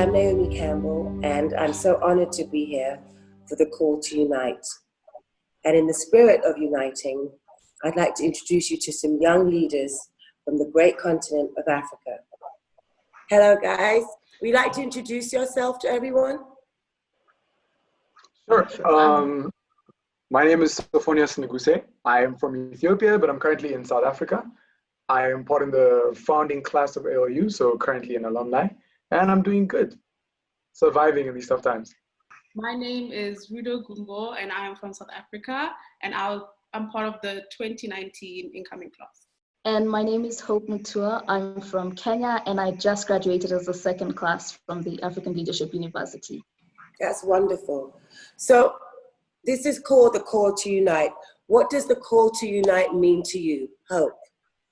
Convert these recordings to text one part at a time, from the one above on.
I'm Naomi Campbell, and I'm so honored to be here for the call to unite. And in the spirit of uniting, I'd like to introduce you to some young leaders from the great continent of Africa. Hello, guys. Would you like to introduce yourself to everyone? Sure. My name is Sophonias Neguse. I am from Ethiopia, but I'm currently in South Africa. I am part of the founding class of ALU, so currently an alumni, and I'm doing good, surviving in these tough times. My name is Rudo Gumbo, and I am from South Africa, and I'm part of the 2019 incoming class. And my name is Hope Mutua. I'm from Kenya, and I just graduated as a second class from the African Leadership University. That's wonderful. So this is called the Call to Unite. What does the Call to Unite mean to you, Hope?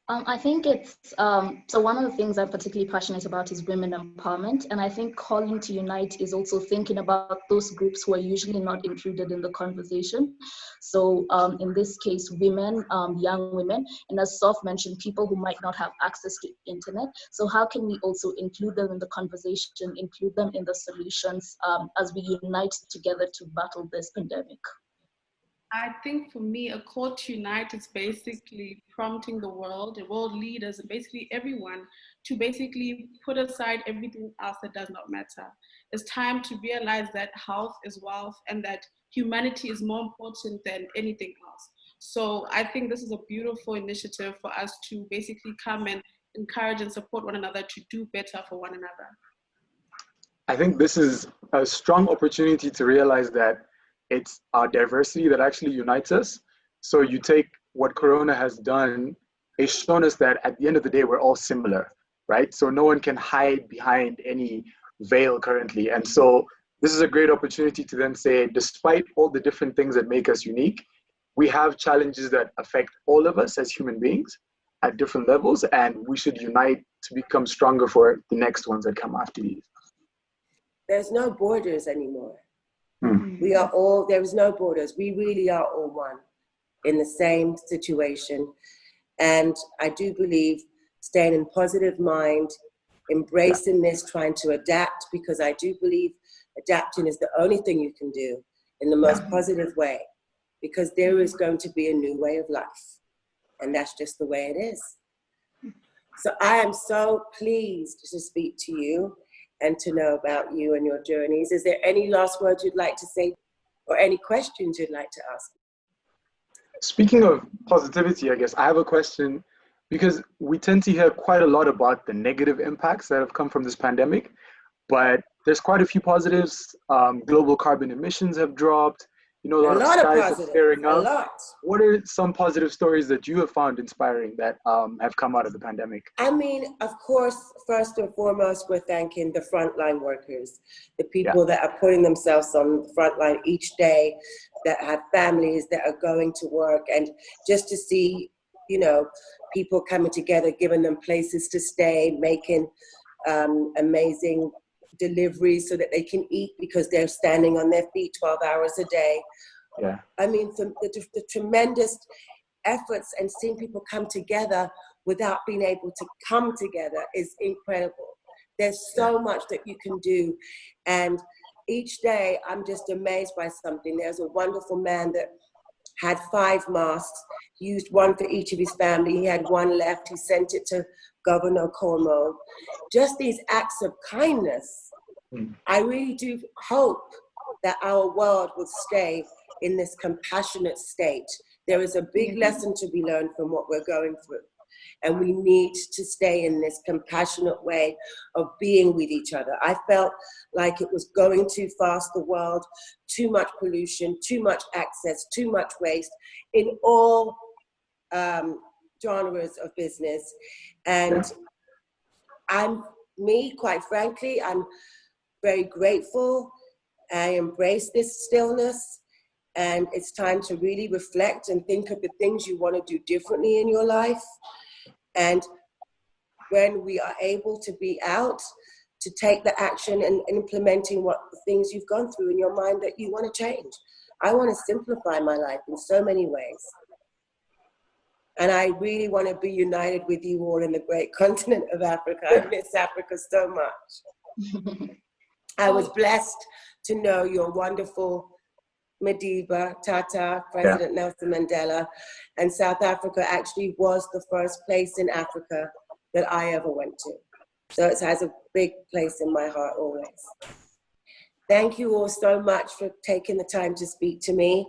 I think it's, so one of the things I'm particularly passionate about is women empowerment. And I think calling to unite is also thinking about those groups who are usually not included in the conversation. So in this case, women, young women, and as Soph mentioned, people who might not have access to internet. So how can we also include them in the conversation, include them in the solutions as we unite together to battle this pandemic? I think for me, a call to unite is basically prompting the world leaders, and basically everyone to basically put aside everything else that does not matter. It's time to realize that health is wealth and that humanity is more important than anything else. So I think this is a beautiful initiative for us to basically come and encourage and support one another to do better for one another. I think this is a strong opportunity to realize that it's our diversity that actually unites us. So you take what Corona has done, it's shown us that at the end of the day, we're all similar, right? So no one can hide behind any veil currently. And so this is a great opportunity to then say, despite all the different things that make us unique, we have challenges that affect all of us as human beings at different levels, and we should unite to become stronger for the next ones that come after these. There's no borders anymore. We are all, there is no borders. We really are all one in the same situation. And I do believe staying in positive mind, embracing this, trying to adapt, because I do believe adapting is the only thing you can do in the most positive way, because there is going to be a new way of life. And that's just the way it is. So I am so pleased to speak to you and to know about you and your journeys. Is there any last words you'd like to say or any questions you'd like to ask? Speaking of positivity, I guess I have a question, because we tend to hear quite a lot about the negative impacts that have come from this pandemic, but there's quite a few positives. Global carbon emissions have dropped. You know, a lot of skies are clearing up. A lot. What are some positive stories that you have found inspiring that have come out of the pandemic? I mean, of course, first and foremost, we're thanking the frontline workers, the people that are putting themselves on the front line each day, that have families that are going to work, and just to see, you know, people coming together, giving them places to stay, making amazing deliveries so that they can eat because they're standing on their feet 12 hours a day. Yeah. I mean, the tremendous efforts and seeing people come together without being able to come together is incredible. There's so much that you can do. And each day I'm just amazed by something. There's a wonderful man that had 5 masks. He used one for each of his family. He had one left. He sent it to Governor Cuomo. Just these acts of kindness. I really do hope that our world will stay in this compassionate state. There is a big lesson to be learned from what we're going through. And we need to stay in this compassionate way of being with each other. I felt like it was going too fast, the world, too much pollution, too much access, too much waste in all genres of business. And quite frankly, I'm very grateful. I embrace this stillness, and it's time to really reflect and think of the things you want to do differently in your life. And when we are able to be out, to take the action and implementing what the things you've gone through in your mind that you want to change. I want to simplify my life in so many ways. And I really want to be united with you all in the great continent of Africa. I miss Africa so much. I was blessed to know your wonderful Madiba, Tata, President Nelson Mandela, and South Africa actually was the first place in Africa that I ever went to. So it has a big place in my heart always. Thank you all so much for taking the time to speak to me.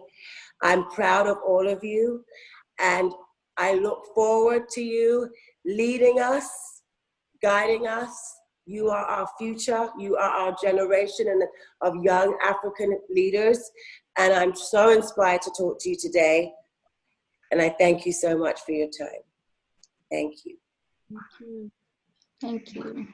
I'm proud of all of you, and I look forward to you leading us, guiding us. You are our future. You are our generation of young African leaders. And I'm so inspired to talk to you today. And I thank you so much for your time. Thank you. Thank you. Thank you.